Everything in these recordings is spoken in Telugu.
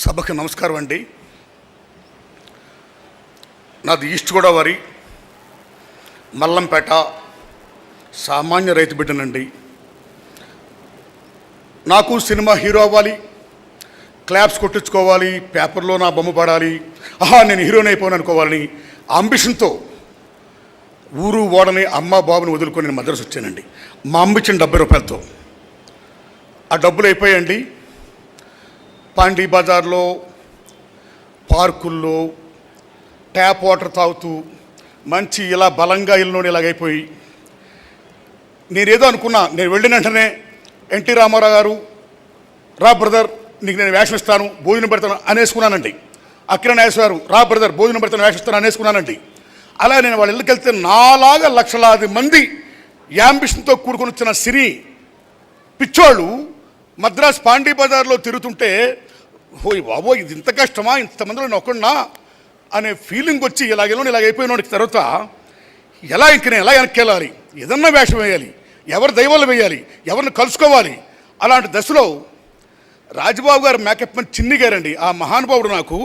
సభకు నమస్కారం అండి. నాది ఈస్ట్ గోదావరి మల్లంపేట, సామాన్య రైతు బిడ్డనండి. నాకు సినిమా హీరో అవ్వాలి, క్లాప్స్ కొట్టించుకోవాలి, పేపర్లో నా బొమ్మ పడాలి, నేను హీరోని అయిపోయాను అనుకోవాలని అంబిషన్తో ఊరు ఓడని అమ్మ బాబుని వదులుకొని నేను మద్రాసు వచ్చానండి. మా అమ్మ ఇచ్చిన 70 రూపాయలతో. ఆ డబ్బులు అయిపోయాయండి. పాండీ బజార్లో, పార్కుల్లో ట్యాప్ వాటర్ తాగుతూ మంచి ఇలా బలంగా ఇల్లునోడి ఇలాగైపోయి నేనేదో అనుకున్నా. నేను వెళ్ళిన వెంటనే ఎన్టీ రామారావు గారు, రా బ్రదర్ నీకు నేను వేషం ఇస్తాను, భోజనం పెడతాను అనేసుకున్నానండి. అక్కిన నాగేశ్వర గారు, రా బ్రదర్ భోజనం పెడతాను, వేషం ఇస్తాను అనేసుకున్నానండి. అలా నేను వాళ్ళ ఇళ్ళకి వెళ్తే నాలాగా లక్షలాది మంది యాంబిషన్తో కూడుకొని వచ్చిన సిరి పిచ్చోళ్ళు మద్రాస్ పాండీ బజార్లో తిరుగుతుంటే, ఓయ్ బాబో ఇది ఇంత కష్టమా, ఇంతమందిలో నేను ఒక్కడున్నా అనే ఫీలింగ్ వచ్చి ఇలాగైపోయినోడికి తర్వాత నేను ఎలా వెనక్కి వెళ్ళాలి, ఏదన్నా వేషం వేయాలి, ఎవరి దైవాలు వేయాలి, ఎవరిని కలుసుకోవాలి. అలాంటి దశలో రాజబాబు గారు మేకప్ మని చిన్ని గారండి, ఆ మహానుభావుడు నాకు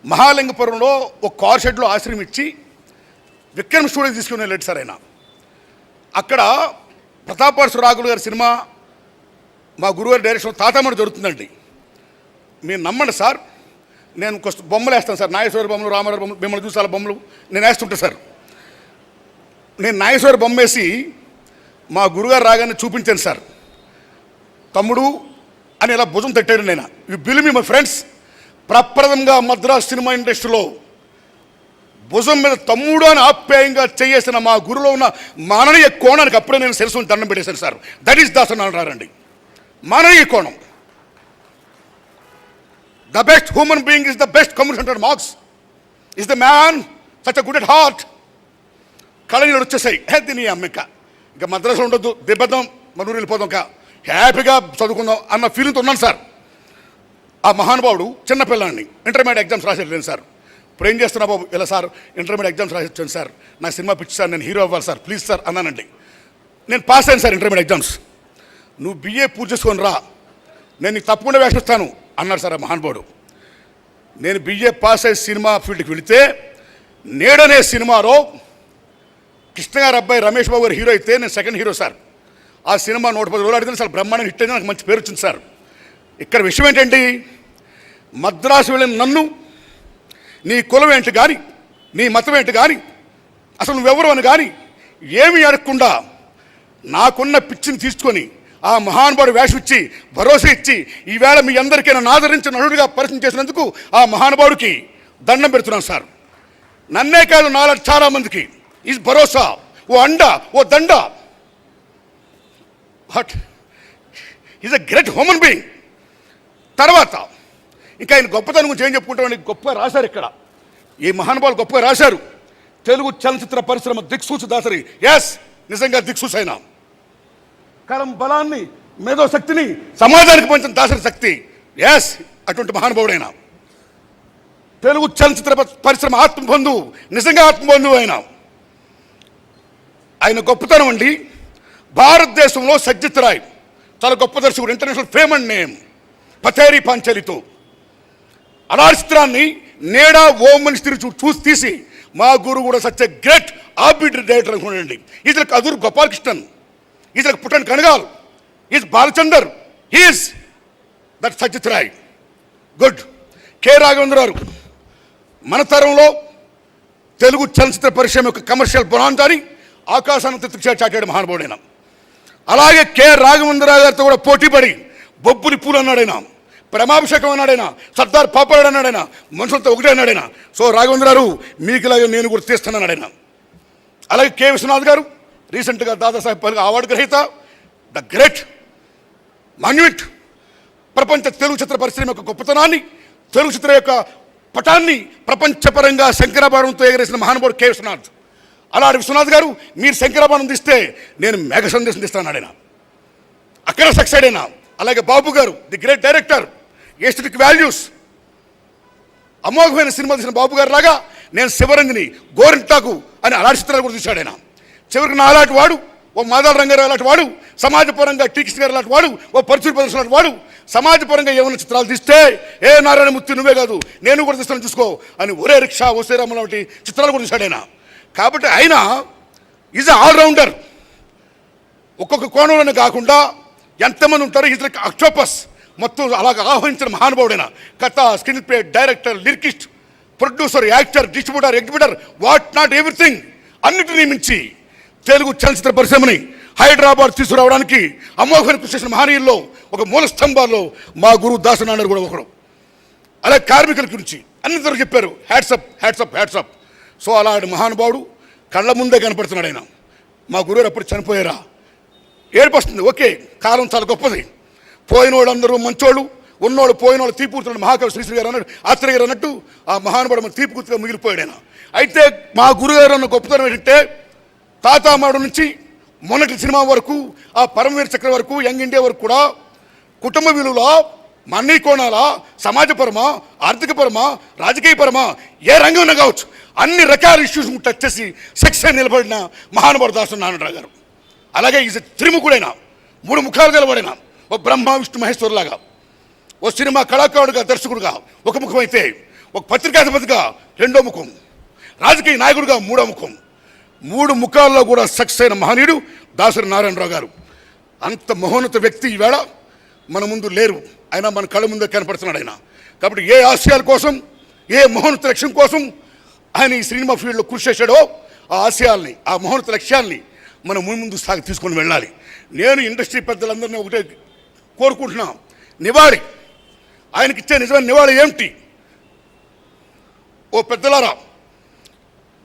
మహాలింగపురంలో ఒక కార్ షెడ్లో ఆశ్రయం ఇచ్చి విక్రమ్ స్టూడియో తీసుకుని వెళ్ళాడు సార్. ఆయన అక్కడ ప్రతాపర్సు రాఘులు గారి సినిమా మా గురువారి డైరెక్షన్ తాతామని జరుగుతుందండి. మీరు నమ్మండి సార్, నేను బొమ్మలు వేస్తాను సార్, నాగేశ్వర బొమ్మలు, రామారావు బొమ్మలు, మిమ్మల్ని చూసాల బొమ్మలు నేను వేస్తుంటాను సార్. నేను నాగేశ్వర బొమ్మ వేసి మా గురుగారు రాగానే చూపించాను సార్. తమ్ముడు అని ఇలా భుజం తట్టాడు. నేను you believe me my friends, ప్రప్రథంగా మద్రాస్ సినిమా ఇండస్ట్రీలో భుజం మీద తమ్ముడు అని ఆప్యాయంగా చేసిన మా గురులో ఉన్న మాననీయ కోణానికి అప్పుడే నేను శిరస్సుని దండం పెట్టేశాను సార్. దట్ ఈస్ దాసన్ అంటారండి, మాననీయ కోణం. The best human being is the best communicator Marx is the man such a good at heart. కళనీళ్ళు వచ్చేసాయి. దీని అమ్మిక ఇంకా మద్రాసులో ఉండొద్దు, దిబ్బద్దాం, మనూరు వెళ్ళిపోదాం, ఇంకా హ్యాపీగా చదువుకుందాం అన్న ఫీలింగ్తో ఉన్నాను సార్. ఆ మహానుభావుడు చిన్నపిల్లాన్ని ఇంటర్మీడియట్ ఎగ్జామ్స్ రాసేట్లేదు సార్. ఇప్పుడు ఏం చేస్తున్నా బాబు, ఇలా సార్ ఇంటర్మీడియట్ ఎగ్జామ్స్ రాసి వచ్చాను సార్, నా సినిమా పిచ్చి సార్, నేను హీరో అవ్వాలి సార్, ప్లీజ్ సార్ అన్నానండి. నేను పాస్ అయ్యాను సార్ ఇంటర్మీడియట్ ఎగ్జామ్స్. నువ్వు బిఏ పూర్తి చేసుకొని రా, నేను నీకు తప్పకుండా వేషిస్తాను అన్నాడు సార్ ఆ మహానుభావుడు. నేను బిఏ పాస్ అయ్యి సినిమా ఫీల్డ్కి వెళితే నేడనే సినిమాలో కృష్ణ గారు అబ్బాయి రమేష్ బాబు గారు హీరో అయితే నేను సెకండ్ హీరో సార్. ఆ సినిమా 110 రోజులు ఆడితే సార్ బ్రహ్మాండం హిట్ అయితే నాకు మంచి పేరు వచ్చింది సార్. ఇక్కడ విషయం ఏంటండి, మద్రాసు వెళ్ళిన నన్ను నీ కులం ఏంటి కానీ, నీ మతం ఏంటి కానీ, అసలు నువ్వెవరు అని కానీ ఏమీ అడగకుండా నాకున్న పిచ్చిని తీసుకొని ఆ మహానుభావుడు వేషం ఇచ్చి భరోసా ఇచ్చి ఈవేళ మీ అందరికీ నన్ను ఆదరించి నటుడిగా పరిచయం చేసినందుకు ఆ మహానుభావుడికి దండం పెడుతున్నాను సార్. నన్నే కాదు, నాలా చాలామందికి ఈ భరోసా, ఓ అండ, ఓ దండ. But is a great human being. తర్వాత ఇంకా ఆయన గొప్పతనం గురించి ఏం చెప్పుకుంటామని గొప్పగా రాశారు. ఇక్కడ ఈ మహానుభావులు గొప్పగా రాశారు. తెలుగు చలనచిత్ర పరిశ్రమ దిక్సూచి దాసరి. ఎస్, నిజంగా దిక్సూచి అయినా కలం బలాన్ని, మేధో శక్తిని సమాజానికి పంచిన దాసరి శక్తి. ఎస్, అటువంటి మహానుభావుడైనా తెలుగు చలనచిత్ర పరిశ్రమ ఆత్మబంధువు, నిజంగా ఆత్మబంధువు అయినా. ఆయన గొప్పతనం అండి, భారతదేశంలో సజ్జిత్ రాయ్ చాలా గొప్ప దర్శకుడు, ఇంటర్నేషనల్ ఫేమ్ అండ్ నేమ్, పథేరి పాంచాలితో అలాంటి చిత్రాన్ని నేడా ఓం మనిషి చూసి తీసి మా గురువు కూడా such a great arbitrary director అనుకోండి. ఈజలకు అదూరు గోపాలకృష్ణన్, ఈజలకు Puttanna Kanagal, is Balachander, he is that Satyajit Ray. Good. K Raghavendra గారు మన తరంలో తెలుగు చలనచిత్ర పరిశ్రమ యొక్క కమర్షియల్ బొనాంజాని ఆకాశాన్ని చాటాడు మహానుభావుడైన. అలాగే కె రాఘవేంద్రరావు గారితో కూడా పోటీపడి బొబ్బులి పూలు అన్నాడైనా, ప్రేమాభిషేకం అన్నాడైనా, సర్దార్ పాపరాడు అన్నాడైనా, మనుషులతో ఒకటే అన్నాడైనా. సో రాఘవేంద్రరావు మీకు ఇలాగే నేను కూడా తీస్తానన్నాడైనా. అలాగే కె విశ్వనాథ్ గారు రీసెంట్గా దాదాసాహెబ్ ఫాల్కే అవార్డు గ్రహీత, ద గ్రేట్ మాన్యుమెంట్. ప్రపంచ తెలుగు చిత్ర పరిశ్రమ యొక్క గొప్పతనాన్ని, తెలుగు చిత్ర యొక్క పటాన్ని ప్రపంచపరంగా శంకరాభరణంతో ఎగరేసిన మహానుభావుడు కె విశ్వనాథ్. అలాంటి విశ్వనాథ్ గారు మీరు శంకరాభరణం తీస్తే నేను మేఘ సందేశం తీస్తానన్నాడైనా, అక్కడ సక్సెడ్ అయినా. అలాగే బాబు గారు, the great director, aesthetic values, అమోఘమైన సినిమా తీసిన బాబు గారు లాగా నేను శివరంజని, గోరింటాకు అని అలాంటి చిత్రాలు కూడా తీశాడు ఆయన. చివరికి నా అలాంటి వాడు ఓ మాదాల రంగారావు లాంటి వాడు, సమాజపరంగా టీకృష్ణ గారు లాంటి వాడు, ఓ పరుచూరి ప్రదర్శన లాంటి వాడు సమాజపరంగా ఏమైనా చిత్రాలు తీస్తే ఏ నారాయణమూర్తి నువ్వే కాదు నేను కూడా తీస్తాను చూసుకో అని ఒరే రిక్షా ఓసే రామ లాంటి చిత్రాలు కూడా తీశాడు ఆయన. కాబట్టి ఆయన ఈజ్ ఆల్రౌండర్. ఒక్కొక్క కోణంలోనే కాకుండా ఎంతమంది ఉంటారో ఈజ్ లైక్ అక్టోపస్. మొత్తం అలాగ ఆహ్వానించిన మహానుభావుడైన కథ, screen play, director, lyricist, producer, actor, distributor, exhibitor, what not everything అన్నిటినీ మించి తెలుగు చలనచిత్ర పరిశ్రమని హైదరాబాద్ తీసుకురావడానికి అమోఘమైన కృషి చేసిన మహనీయుల్లో ఒక మూల స్తంభాల్లో మా గురువు దాసనారాయణ కూడా ఒకడు. అలాగే కార్మికుల గురించి అన్నింటిలో చెప్పారు హ్యాట్సప్ హ్యాట్సప్ హ్యాట్సప్. సో అలాంటి మహానుభావుడు కళ్ళ ముందే కనపడుతున్నాడు ఆయన. మా గురువు అప్పుడు చనిపోయారా ఏర్పడుతుంది. ఓకే, కాలం చాలా గొప్పది. పోయిన వాళ్ళందరూ మంచోళ్ళు, ఉన్నోళ్ళు పోయినోళ్ళు తీపూర్తున్నాడు. మహాకవి శ్రీశ్రీ గారు అన్నాడు, ఆత్రేయ గారు అన్నట్టు ఆ మహానుభావుడు మన తీపికూర్తిగా మిగిలిపోయాడు ఆయన. అయితే మా గురుగారు అన్న గొప్పతనం ఏంటంటే తాతామాడు నుంచి మొన్నటి సినిమా వరకు, ఆ పరమవీర చక్ర వరకు, యంగ్ ఇండియా వరకు కూడా కుటుంబ విలువల, మన్నీ కోణాల, సమాజపరమా, ఆర్థికపరమా, రాజకీయపరమా ఏ రంగంలో కావచ్చు అన్ని రకాల ఇష్యూస్ టచ్ చేసి సక్సెస్ నిలబడిన మహానుభావుడు దాసనారాయణరావు గారు. అలాగే ఈజ్ త్రిముఖుడైన, 3 ముఖాలు గలవాడైన, ఓ బ్రహ్మ విష్ణు మహేశ్వరులాగా, ఓ సినిమా కళాకారుడుగా, దర్శకుడుగా ఒక ముఖం అయితే, ఒక పత్రికాధిపతిగా 2వ ముఖం, రాజకీయ నాయకుడిగా 3వ ముఖం. 3 ముఖాల్లో కూడా సక్సెస్ అయిన మహనీయుడు దాసరి నారాయణరావు గారు. అంత మహోన్నత వ్యక్తి ఈవేళ మన ముందు లేరు, అయినా మన కళ్ళ ముందే కనపడుతున్నాడు ఆయన. కాబట్టి ఏ ఆశయాల కోసం, ఏ మహోన్నత లక్ష్యం కోసం ఆయన ఈ సినిమా ఫీల్డ్లో కృషి చేశాడో ఆ ఆశయాల్ని, ఆ మహోన్నత లక్ష్యాల్ని మనం ముందు సాగి తీసుకొని వెళ్ళాలి. నేను ఇండస్ట్రీ పెద్దలందరినీ ఒకటే కోరుకుంటున్నా, నివాళి ఆయనకిచ్చే నిజమైన నివాళి ఏమిటి? ఓ పెద్దలారా,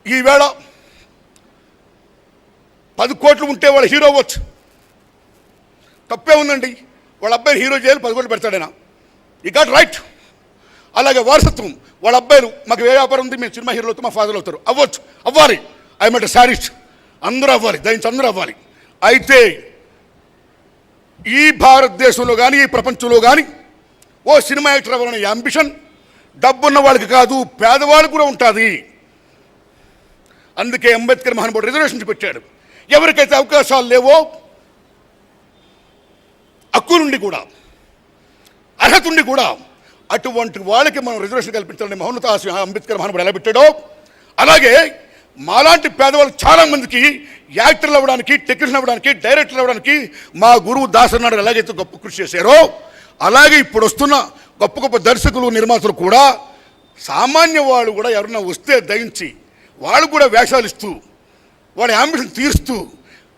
ఈవేళ 10 కోట్లు ఉంటే వాళ్ళ హీరో అవ్వచ్చు, తప్పే ఉందండి. వాళ్ళ అబ్బాయిని హీరో చేయాలి, 10 కోట్లు పెడతాడైనా, ఈ గాట్ రైట్. అలాగే వారసత్వం, వాళ్ళ అబ్బాయిలు మాకు ఏ వ్యాపారం ఉంది, మేము సినిమా హీరోలు అవుతాం, మా ఫాదర్లు అవుతారు, అవ్వచ్చు, అవ్వాలి. ఐ మెట్ శారీస్ట్, అందరూ అవ్వాలి, దయించి అందరూ అవ్వాలి. అయితే ఈ భారతదేశంలో కానీ ఈ ప్రపంచంలో కానీ ఓ సినిమా యాక్టర్ అవ్వాలనే అంబిషన్ డబ్బున్న వాళ్ళకి కాదు, పేదవాళ్ళకి కూడా ఉంటుంది. అందుకే అంబేద్కర్ మహానుభావుడు రిజర్వేషన్స్ పెట్టాడు. ఎవరికైతే అవకాశాలు లేవో, హక్కు నుండి కూడా, అర్హత ఉండి కూడా అటువంటి వాళ్ళకి మనం రిజర్వేషన్ కల్పించాలని మహోన్నత ఆశయం అంబేద్కర్ మహానుభావుడు ఎలా పెట్టాడో, అలాగే మాలాంటి పేదవాళ్ళు చాలామందికి యాక్టర్లు అవ్వడానికి, టెక్నీషియన్ అవ్వడానికి, డైరెక్టర్లు అవ్వడానికి మా గురువు దాసనారాయణ ఎలాగైతే గొప్ప కృషి చేశారో, అలాగే ఇప్పుడు వస్తున్న గొప్ప గొప్ప దర్శకులు, నిర్మాతలు కూడా సామాన్య వాళ్ళు కూడా ఎవరన్నా వస్తే దయించి వాళ్ళు కూడా వేషాలు ఇస్తూ వాడి అంబిషన్ తీరుస్తూ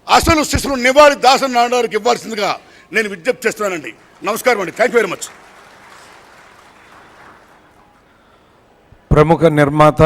అసలు శిశులు నివాళి దాసనారాయణకి ఇవ్వాల్సిందిగా నేను విజ్ఞప్తి చేస్తున్నానండి. నమస్కారం అండి, థ్యాంక్ యూ వెరీ మచ్. ప్రముఖ నిర్మాత